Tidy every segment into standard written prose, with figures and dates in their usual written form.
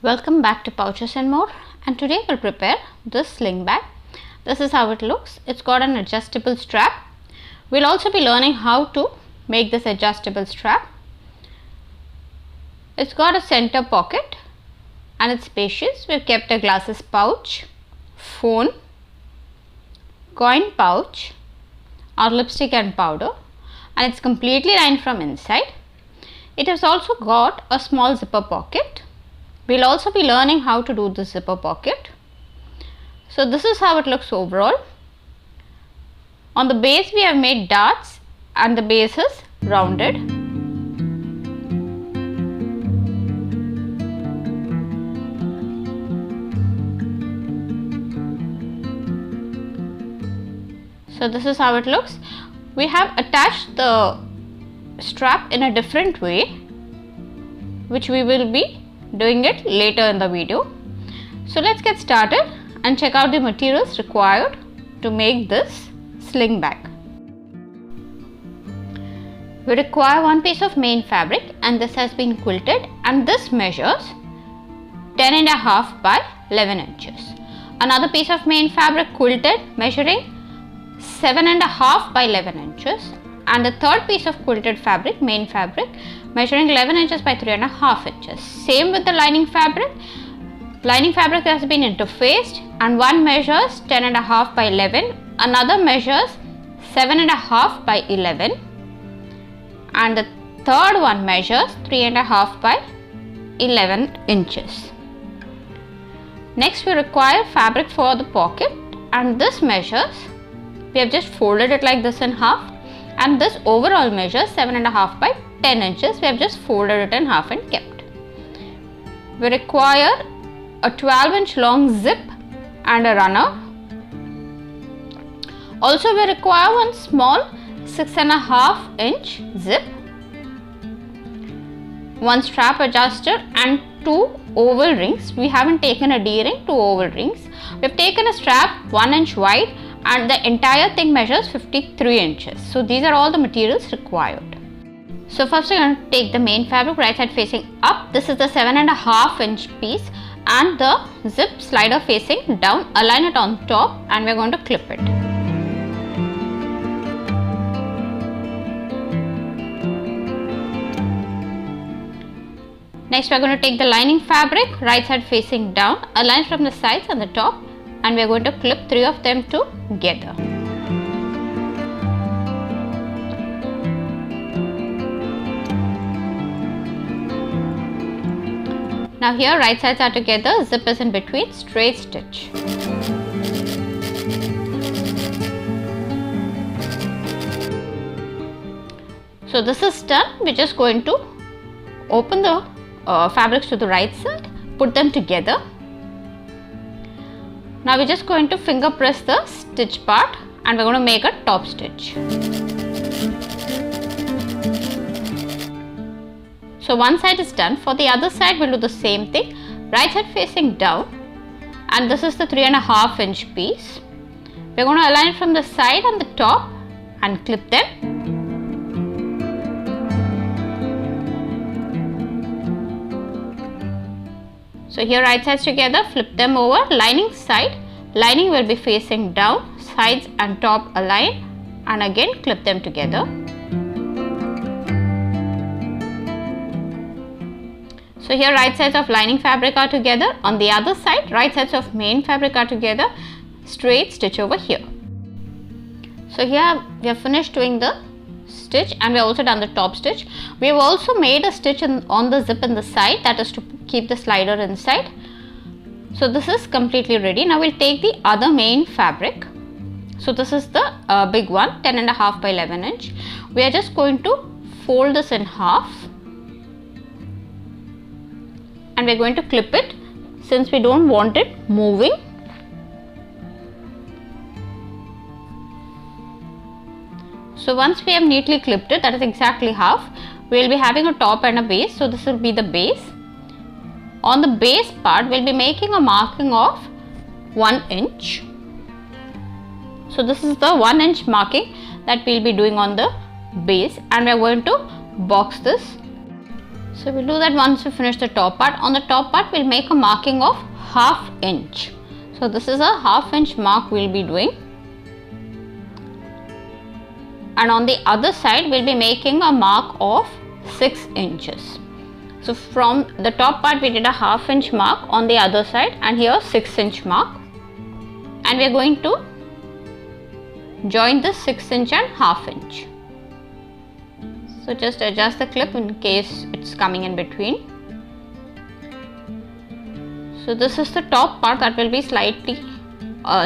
Welcome back to Pouches and More, and today we'll prepare this sling bag. This is how it looks. It's got an adjustable strap. We'll also be learning how to make this adjustable strap. It's got a center pocket and it's spacious. We've kept a glasses pouch, phone, coin pouch, our lipstick and powder, and it's completely lined from inside. It has also got a small zipper pocket. We'll also be learning how to do the zipper pocket. So this is how it looks overall. On the base we have made darts and the base is rounded. So this is how it looks. We have attached the strap in a different way, which we will be doing it later in the video. So let's get started and check out the materials required to make this sling bag. We require one piece of main fabric, and this has been quilted, and this measures 10.5 by 11 inches. Another piece of main fabric quilted measuring 7.5 by 11 inches, and the third piece of quilted fabric, main fabric, measuring 11 inches by 3.5 inches. Same with the lining fabric. Lining fabric has been interfaced, and one measures 10.5 by 11, another measures 7.5 by 11, and the third one measures 3.5 by 11 inches. Next we require fabric for the pocket, and this measures, we have just folded it like this in half, and this overall measures 7.5 by 10 inches. We have just folded it in half and kept. We require a 12-inch long zip and a runner. Also we require one small 6.5-inch zip, one strap adjuster and two oval rings. We haven't taken a D-ring, two oval rings. We have taken a strap 1 inch wide, and the entire thing measures 53 inches. So these are all the materials required. So first we are going to take the main fabric, right side facing up. This is the 7.5-inch piece, and the zip slider facing down. Align it on top, and we are going to clip it. Next we are going to take the lining fabric, right side facing down. Align from the sides and the top, and we are going to clip 3 of them together. Now here right sides are together, zip is in between, straight stitch. So this is done. We're just going to open the fabrics to the right side, put them together. Now we're just going to finger press the stitch part, and we're going to make a top stitch. So one side is done. For the other side we'll do the same thing. Right side facing down, and this is the 3.5-inch piece. We're going to align it from the side and the top and clip them. So here right sides together, flip them over, lining side, lining will be facing down, sides and top align, and again clip them together. So here right sides of lining fabric are together, on the other side right sides of main fabric are together, straight stitch over here. So here we have finished doing the stitch, and we have also done the top stitch. We have also made a stitch on the zip in the side, that is to keep the slider inside. So this is completely ready. Now we'll take the other main fabric. So this is the big one, 10.5 by 11 inch. We are just going to fold this in half, and we're going to clip it since we don't want it moving. So once we have neatly clipped it, that is exactly half, we will be having a top and a base. So this will be the base. On the base part we'll be making a marking of 1 inch. So this is the 1 inch marking that we'll be doing on the base, and we are going to box this So we'll do that once we finish the top part. On the top part we'll make a marking of 1/2 inch. So this is a 1/2 inch mark we'll be doing. And on the other side we'll be making a mark of 6 inches. So from the top part we did a 1/2 inch mark on the other side, and here 6 inch mark, and we are going to join this 6 inch and 1/2 inch. So just adjust the clip in case it's coming in between. So this is the top part that will be slightly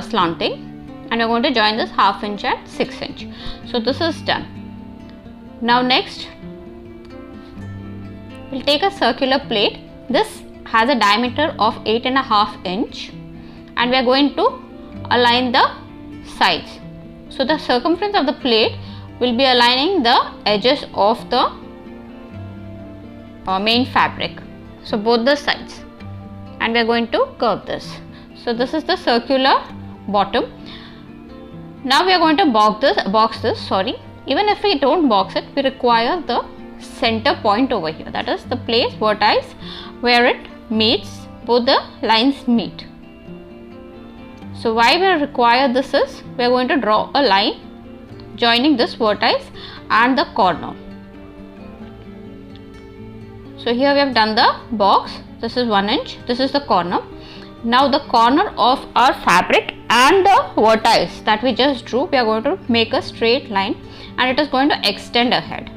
slanting, and we're going to join this 1/2 inch and 6 inch. So this is done. Now next we'll take a circular plate. This has a diameter of 8.5 inch, and we are going to align the sides. So the circumference of the plate will be aligning the edges of the main fabric. So both the sides, and we are going to curve this. So this is the circular bottom. Now we are going to box this. Even if we don't box it, we require the center point over here, that is the place vertex where it meets, both the lines meet. So why we require this is we are going to draw a line joining this vertex and the corner. So here we have done the box. This is 1 inch, this is the corner. Now the corner of our fabric and the vertex that we just drew, we are going to make a straight line, and it is going to extend ahead.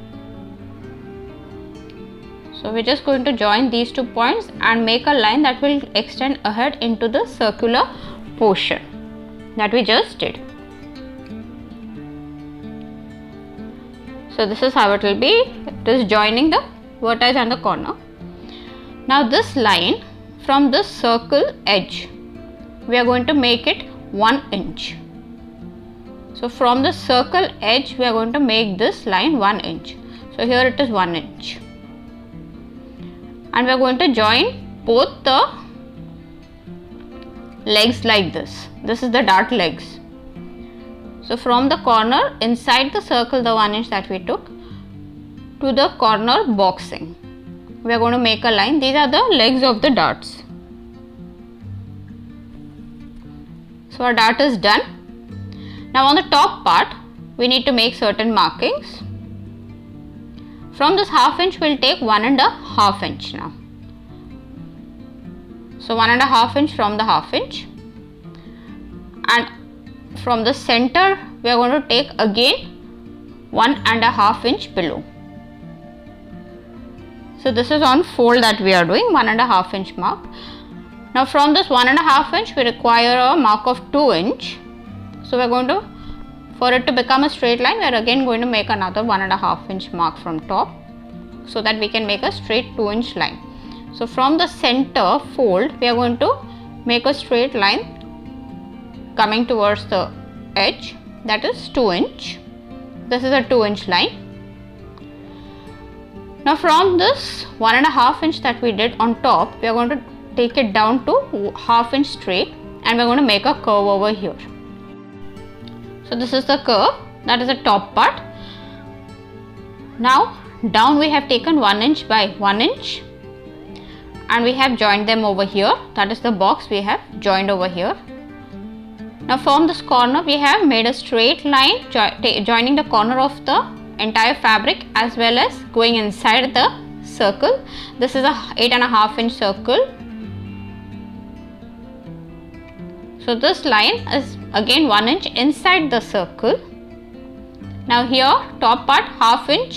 So we're just going to join these 2 points and make a line that will extend ahead into the circular portion that we just did. So this is how it will be. It is joining the vertex and the corner. Now this line from this circle edge, we are going to make it 1 inch. So from the circle edge we are going to make this line 1 inch. So here it is 1 inch. And we are going to join both the legs like this. This is the dart legs. So from the corner inside the circle, the 1 inch that we took, to the corner boxing, we are going to make a line. These are the legs of the darts. So our dart is done. Now on the top part we need to make certain markings. From this 1/2 inch we'll take 1.5 inch now. So 1.5 inch from the 1/2 inch, and from the center we are going to take again 1.5 inch below. So this is on fold that we are doing 1.5 inch mark. Now from this 1.5 inch we require a mark of 2 inch. So we are going to, for it to become a straight line, we are again going to make another 1.5 inch mark from top, so that we can make a straight 2 inch line. So from the center fold we are going to make a straight line coming towards the edge, that is 2 inch. This is a 2 inch line. Now from this 1.5 inch that we did on top, we are going to take it down to 1/2 inch straight, and we are going to make a curve over here. So this is the curve, that is the top part. Now down we have taken 1 inch by 1 inch, and we have joined them over here, that is the box we have joined over here. Now from this corner we have made a straight line joining the corner of the entire fabric as well as going inside the circle. This is a 8.5 inch circle. So this line is again 1 inch inside the circle. Now here top part 1/2 inch,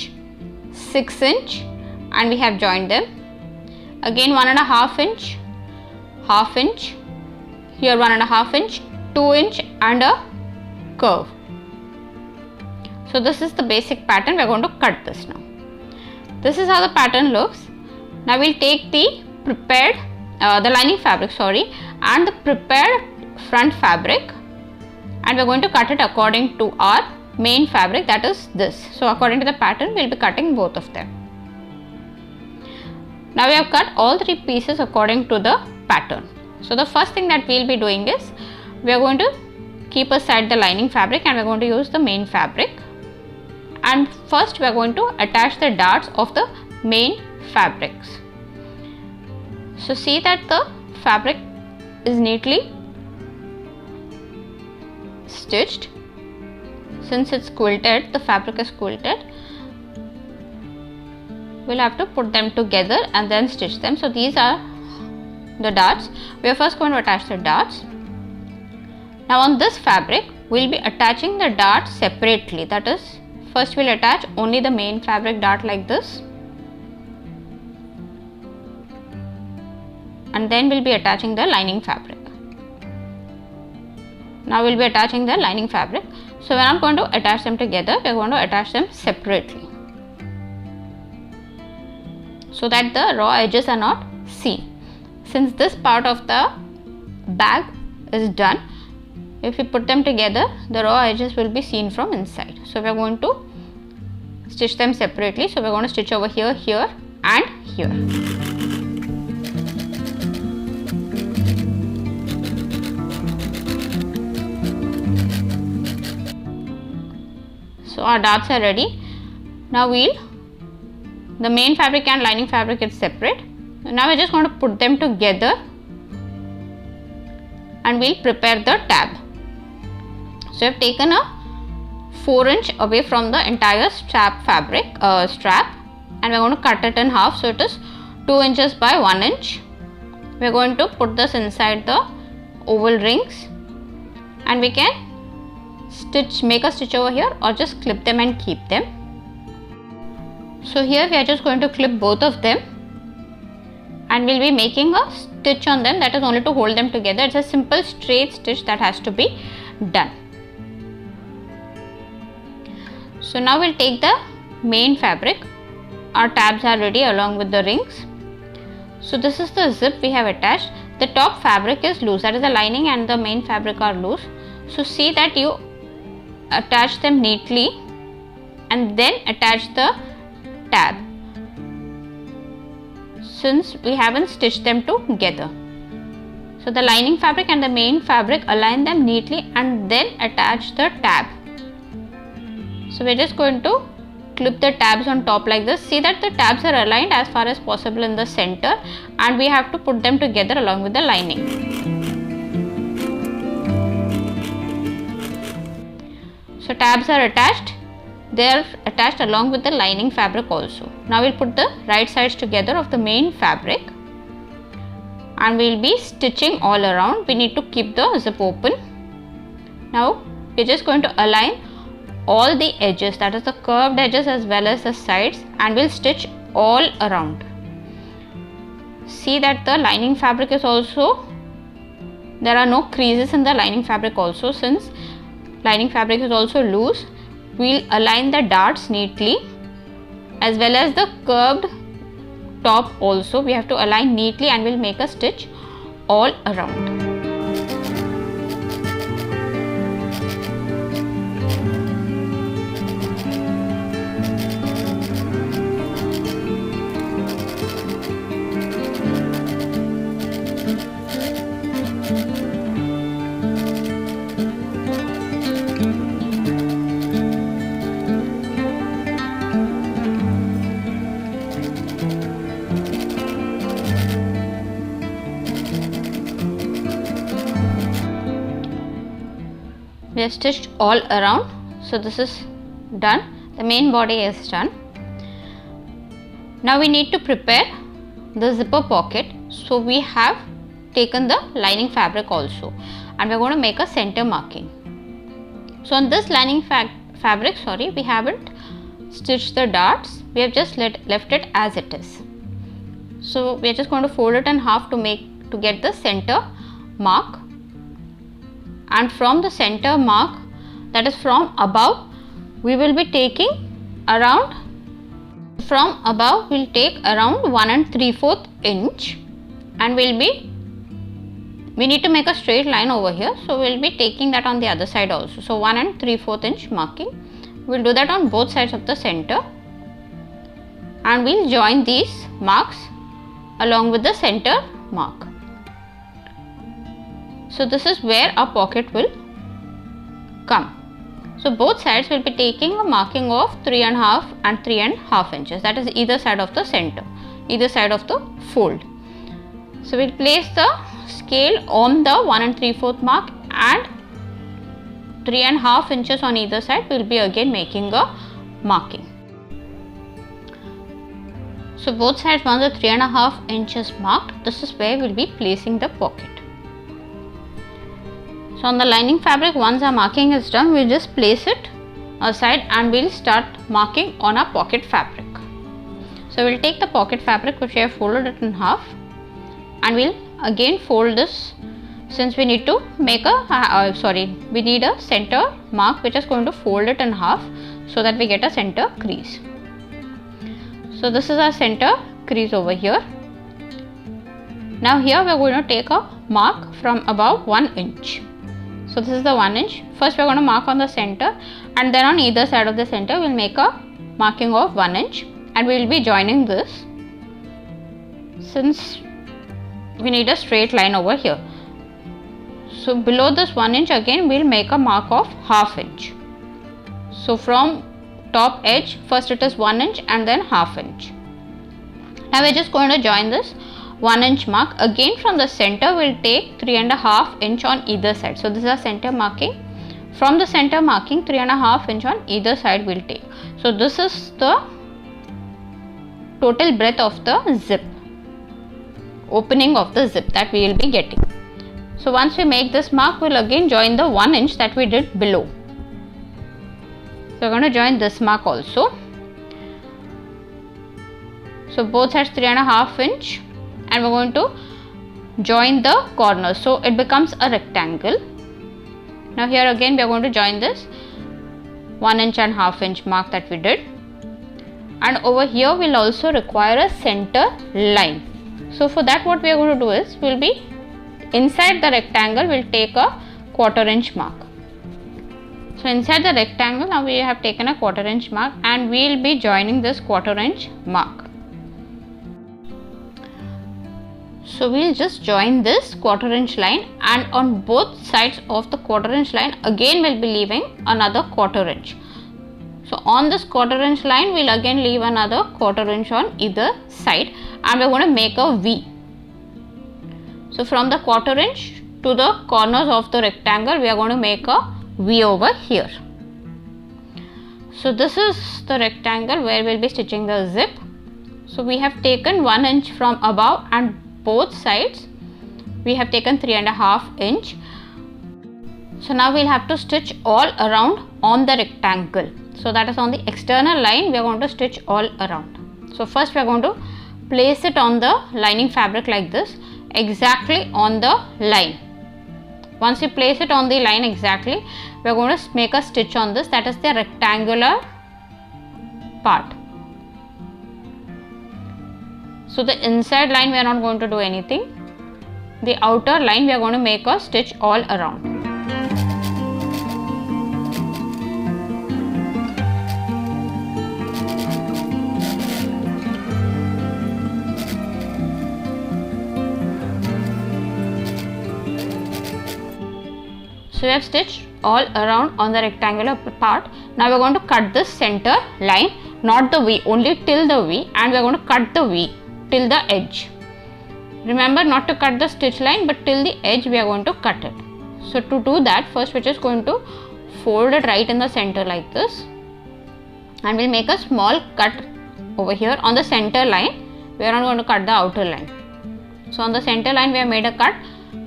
6 inch, and we have joined them. Again 1.5 inch, 1/2 inch, here 1.5 inch, 2 inch, and a curve. So this is the basic pattern. We are going to cut this now. This is how the pattern looks. Now we'll take the prepared the lining fabric and the prepared front fabric, and we're going to cut it according to our main fabric, that is this. So according to the pattern we'll be cutting both of them. Now we have cut all 3 pieces according to the pattern. So the first thing that we'll be doing is we are going to keep aside the lining fabric and we're going to use the main fabric. And first we are going to attach the darts of the main fabrics. So see that the fabric is neatly stitched. Since it's quilted, the fabric is quilted, we'll have to put them together and then stitch them. So these are the darts. We are first going to attach the darts. Now on this fabric, we'll be attaching the darts separately. That is, first we'll attach only the main fabric dart like this, and then we'll be attaching the lining fabric. Now we'll be attaching the lining fabric. So we're not going to attach them together, we're going to attach them separately so that the raw edges are not seen. Since this part of the bag is done, if we put them together, the raw edges will be seen from inside. So we're going to stitch them separately. So we're going to stitch over here, here and here. So our darts are ready. Now the main fabric and lining fabric is separate. Now we're just going to put them together and we'll prepare the tab. So I've taken a 4-inch away from the entire strap fabric and we're going to cut it in half. So it is 2 inches by 1 inch. We're going to put this inside the oval rings and we can make a stitch over here or just clip them and keep them. So here we are just going to clip both of them and we'll be making a stitch on them, that is only to hold them together. It's a simple straight stitch that has to be done. So now we'll take the main fabric. Our tabs are ready along with the rings. So this is the zip we have attached. The top fabric is loose, that is the lining and the main fabric are loose. So see that you attach them neatly and then attach the tab, since we haven't stitched them together. So the lining fabric and the main fabric, align them neatly and then attach the tab. So we're just going to clip the tabs on top like this. See that the tabs are aligned as far as possible in the center and we have to put them together along with the lining. So tabs are attached, they are attached along with the lining fabric also. Now we'll put the right sides together of the main fabric and we'll be stitching all around. We need to keep the zip open. Now we're just going to align all the edges, that is the curved edges as well as the sides, and we'll stitch all around. See that the lining fabric is also, there are no creases in the lining fabric also. Since lining fabric is also loose, we'll align the darts neatly as well as the curved top also. We have to align neatly and we'll make a stitch all around. We have stitched all around. So this is done. The main body is done. Now we need to prepare the zipper pocket. So we have taken the lining fabric also and we are going to make a center marking. So on this lining fabric, we haven't stitched the darts. We have just left it as it is. So we are just going to fold it in half to get the center mark. And from the center mark, that is from above, we will be taking around, from above we'll take around 1 3/4 inch and we need to make a straight line over here. So we'll be taking that on the other side also. So 1 3/4 inch marking. We'll do that on both sides of the center and we'll join these marks along with the center mark. So this is where our pocket will come. So both sides will be taking a marking of 3.5 and 3.5 inches. That is either side of the center. either side of the fold. So we'll place the scale on the 1 3/4 mark and 3.5 inches on either side. We'll be again making a marking. So both sides, once the 3.5 inches marked, this is where we'll be placing the pocket. So on the lining fabric, once our marking is done, we'll just place it aside and we'll start marking on our pocket fabric. So we'll take the pocket fabric which we have folded it in half, and we'll again fold this, since we need to make we need a center mark which is going to fold it in half so that we get a center crease. So this is our center crease over here. Now here we are going to take a mark from above 1 inch. So this is the 1 inch. First we are going to mark on the center, and then on either side of the center we will make a marking of 1 inch, and we will be joining this, since we need a straight line over here. So below this 1 inch again we will make a mark of ½ inch. So from top edge, first it is 1 inch and then ½ inch. Now we are just going to join this 1 inch mark. Again from the center we will take 3.5 inch on either side. So this is our center marking. From the center marking, 3.5 inch on either side we will take. So this is the total breadth of the zip, opening of the zip that we will be getting. So once we make this mark, we will again join the 1 inch that we did below. So we are going to join this mark also. So both sides 3.5 inch, and we are going to join the corners, so it becomes a rectangle. Now here again we are going to join this 1 inch and ½ inch mark that we did, and over here we will also require a center line. So for that what we are going to do is, we will be inside the rectangle, we will take a 1/4 inch mark. So inside the rectangle now we have taken a 1/4 inch mark, and we will be joining this 1/4 inch mark. So we will just join this 1/4 inch line, and on both sides of the 1/4 inch line again we will be leaving another 1/4 inch. So on this 1/4 inch line we will again leave another 1/4 inch on either side, and we are going to make a V. So from the 1/4 inch to the corners of the rectangle we are going to make a V over here. So this is the rectangle where we will be stitching the zip. So we have taken 1 inch from above, and both sides we have taken 3.5 inch. So now we will have to stitch all around on the rectangle. So that is on the external line we are going to stitch all around. So first we are going to place it on the lining fabric like this, exactly on the line. Once you place it on the line exactly, we are going to make a stitch on this, that is the rectangular part. So the inside line we are not going to do anything. The outer line we are going to make a stitch all around. So we have stitched all around on the rectangular part. Now we are going to cut this center line, not the V, only till the V, and we are going to cut the V till the edge. Remember not to cut the stitch line, but till the edge we are going to cut it. So to do that, first we are just going to fold it right in the center like this, and we will make a small cut over here on the center line. We are not going to cut the outer line. So on the center line we have made a cut.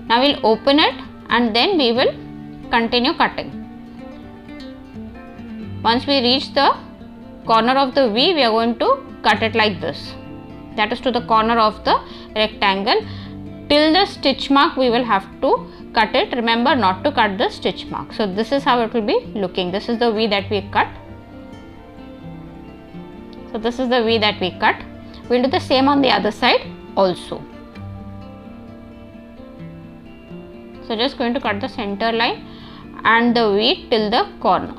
Now we will open it, and then we will continue cutting. Once we reach the corner of the V, we are going to cut it like this, that is to the corner of the rectangle. Till the stitch mark we will have to cut it. Remember not to cut the stitch mark. So this is how it will be looking. This is the V that we cut. So this is the V that we cut. We will do the same on the other side also. So just going to cut the center line and the V till the corner.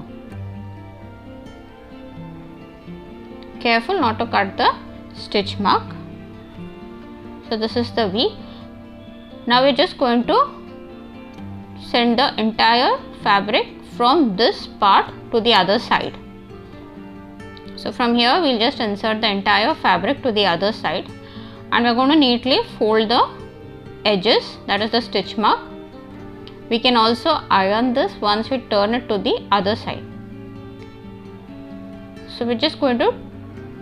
Careful not to cut the stitch mark. So this is the V. Now we are just going to send the entire fabric from this part to the other side. So from here we will just insert the entire fabric to the other side, and we are going to neatly fold the edges, that is the stitch mark. We can also iron this once we turn it to the other side. So we are just going to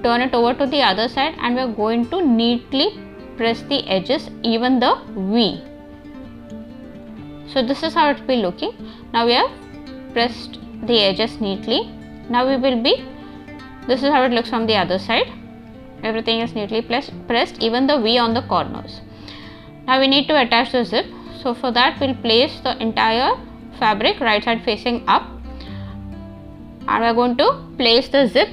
turn it over to the other side and we are going to neatly press the edges, even the V. So this is how it will be looking. Now we have pressed the edges neatly. Now we will be, this is how it looks from the other side. Everything is neatly pressed, even the V on the corners. Now we need to attach the zip. So for that we will place the entire fabric right side facing up, and we are going to place the zip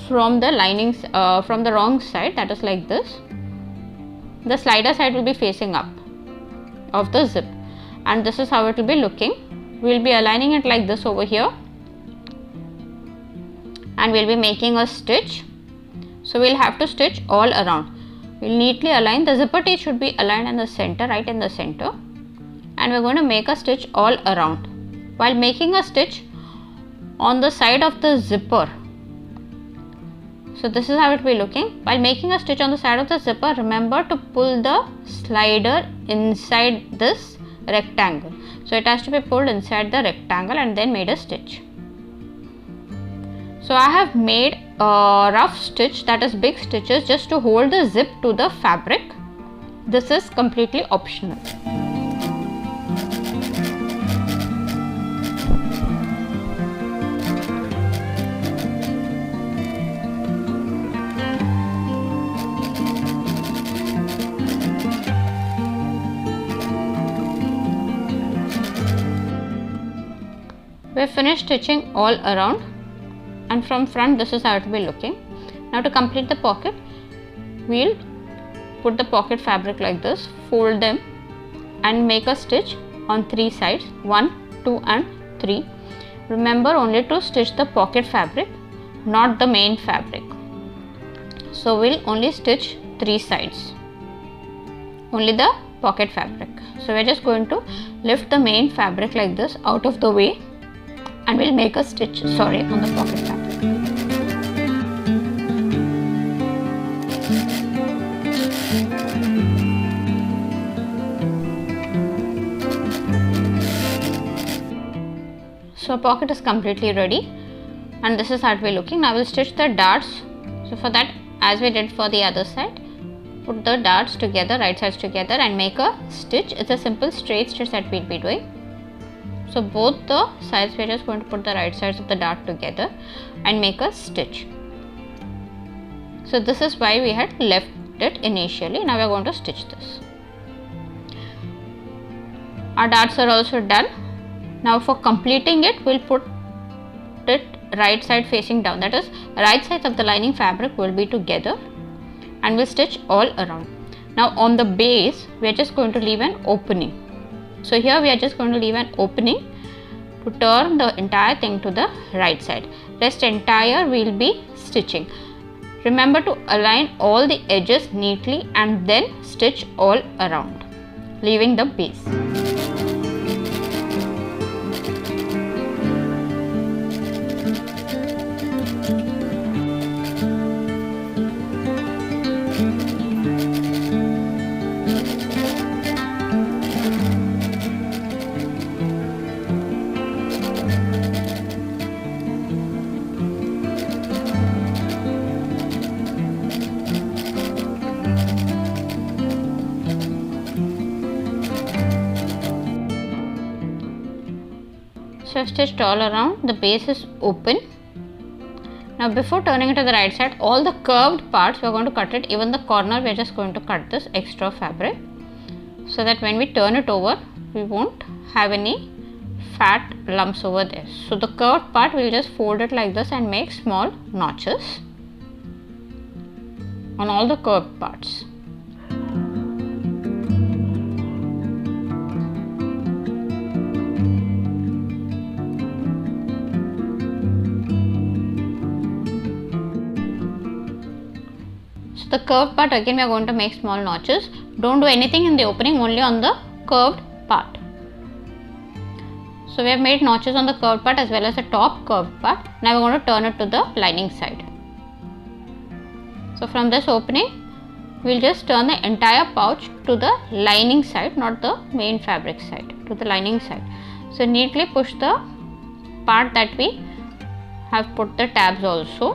from the linings from the wrong side, that is like this. The slider side will be facing up of the zip, and this is how it will be looking. We will be aligning it like this over here, and we will be making a stitch. So we will have to stitch all around. We will neatly align. The zipper teeth should be aligned in the center, right in the center, and we are going to make a stitch all around. While making a stitch on the side of the zipper, so this is how it will be looking. While making a stitch on the side of the zipper, remember to pull the slider inside this rectangle. So it has to be pulled inside the rectangle and then made a stitch. So I have made a rough stitch, that is big stitches, just to hold the zip to the fabric. This is completely optional. We have finished stitching all around, and from front this is how it will be looking. Now to complete the pocket, we will put the pocket fabric like this, fold them and make a stitch on 3 sides, 1, 2 and 3. Remember only to stitch the pocket fabric, not the main fabric. So we will only stitch 3 sides, only the pocket fabric. So we are just going to lift the main fabric like this out of the way, and we will make a stitch on the pocket fabric. So pocket is completely ready, and this is how it will be looking. Now we will stitch the darts. So for that, as we did for the other side, put the darts together, right sides together, and make a stitch. It's a simple straight stitch that we will be doing. So both the sides, we are just going to put the right sides of the dart together and make a stitch. So this is why we had left it initially. Now we are going to stitch this. Our darts are also done. Now for completing it, we will put it right side facing down, that is right sides of the lining fabric will be together, and we will stitch all around. Now on the base, we are just going to leave an opening. So here we are just going to leave an opening to turn the entire thing to the right side. Rest entire we will be stitching. Remember to align all the edges neatly and then stitch all around, leaving the base. So I've stitched all around, the base is open. Now before turning it to the right side, all the curved parts we are going to cut it, even the corner we are just going to cut this extra fabric, so that when we turn it over, we won't have any fat lumps over there. So the curved part we will just fold it like this and make small notches on all the curved parts. The curved part again we are going to make small notches. Don't do anything in the opening, only on the curved part. So we have made notches on the curved part as well as the top curved part. Now we are going to turn it to the lining side. So from this opening we'll just turn the entire pouch to the lining side, not the main fabric side, to the lining side. So neatly push the part that we have put the tabs also.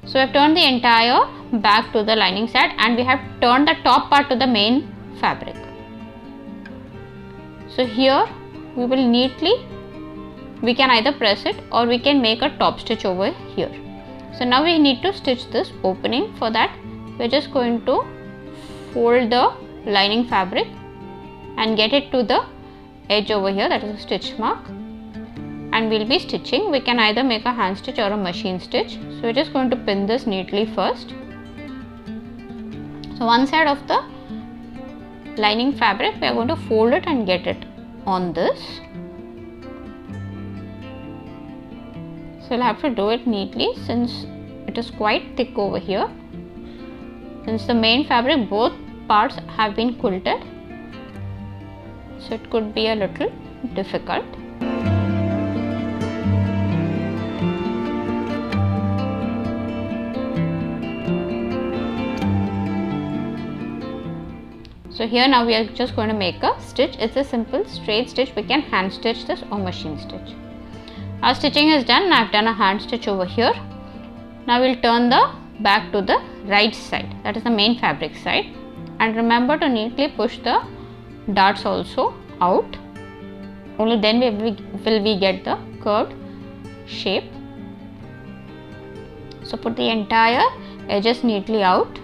So we have turned the entire bag to the lining side and we have turned the top part to the main fabric. So here we will neatly, we can either press it or we can make a top stitch over here. So now we need to stitch this opening. For that we are just going to fold the lining fabric and get it to the edge over here, that is a stitch mark, and we'll be stitching. We can either make a hand stitch or a machine stitch. So we're just going to pin this neatly first. So one side of the lining fabric we are going to fold it and get it on this. So you'll have to do it neatly since it is quite thick over here. Since the main fabric, both parts have been quilted, so it could be a little difficult. So here now we are just going to make a stitch. It's a simple straight stitch. We can hand stitch this or machine stitch. Our stitching is done. I've done a hand stitch over here. Now we'll turn the bag to the right side, that is the main fabric side, and remember to neatly push the darts also out. Only then will we get the curved shape. So put the entire edges neatly out,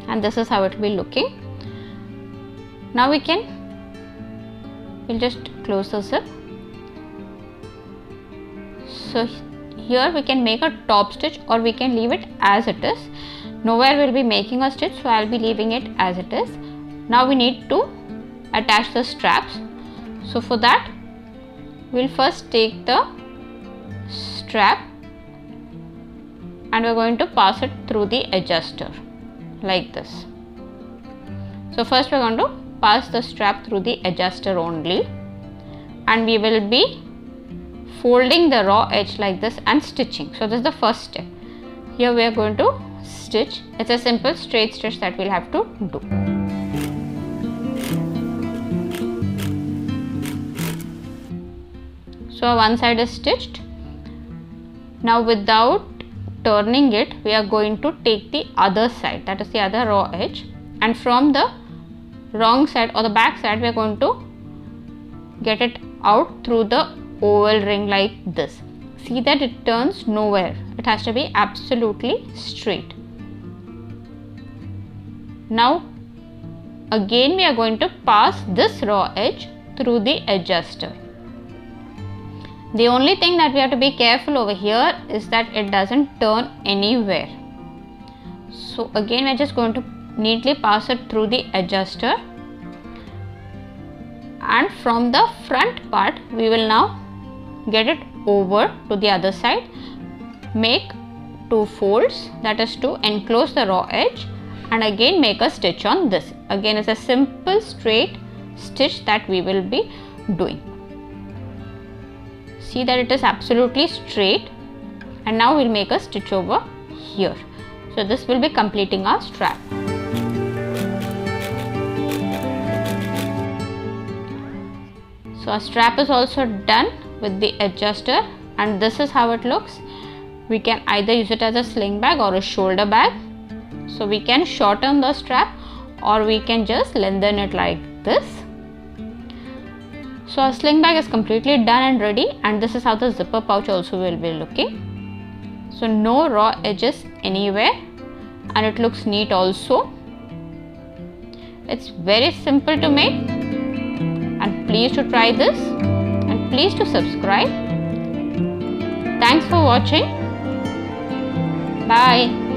and this is how it will be looking. Now we'll just close the zip. So here we can make a top stitch or we can leave it as it is. Nowhere we'll be making a stitch, so I'll be leaving it as it is. Now we need to attach the straps. So for that we'll first take the strap and we're going to pass it through the adjuster like this. So first we're going to pass the strap through the adjuster only, and we will be folding the raw edge like this and stitching. So this is the first step. Here we are going to stitch. It's a simple straight stitch that we'll have to do. So one side is stitched. Now without turning it, we are going to take the other side, that is the other raw edge, and from the wrong side or the back side we are going to get it out through the oval ring like this. See that it turns nowhere. It has to be absolutely straight. Now again we are going to pass this raw edge through the adjuster. The only thing that we have to be careful over here is that it doesn't turn anywhere. So again we are just going to neatly pass it through the adjuster, and from the front part we will now get it over to the other side, make two folds, that is to enclose the raw edge, and again make a stitch on this. Again it's a simple straight stitch that we will be doing. See that it is absolutely straight, and now we'll make a stitch over here. So this will be completing our strap. So our strap is also done with the adjuster, and this is how it looks. We can either use it as a sling bag or a shoulder bag. So we can shorten the strap or we can just lengthen it like this. So our sling bag is completely done and ready, and this is how the zipper pouch also will be looking. So no raw edges anywhere, and it looks neat also. It's very simple to make, and please to try this, and please to subscribe. Thanks for watching. Bye.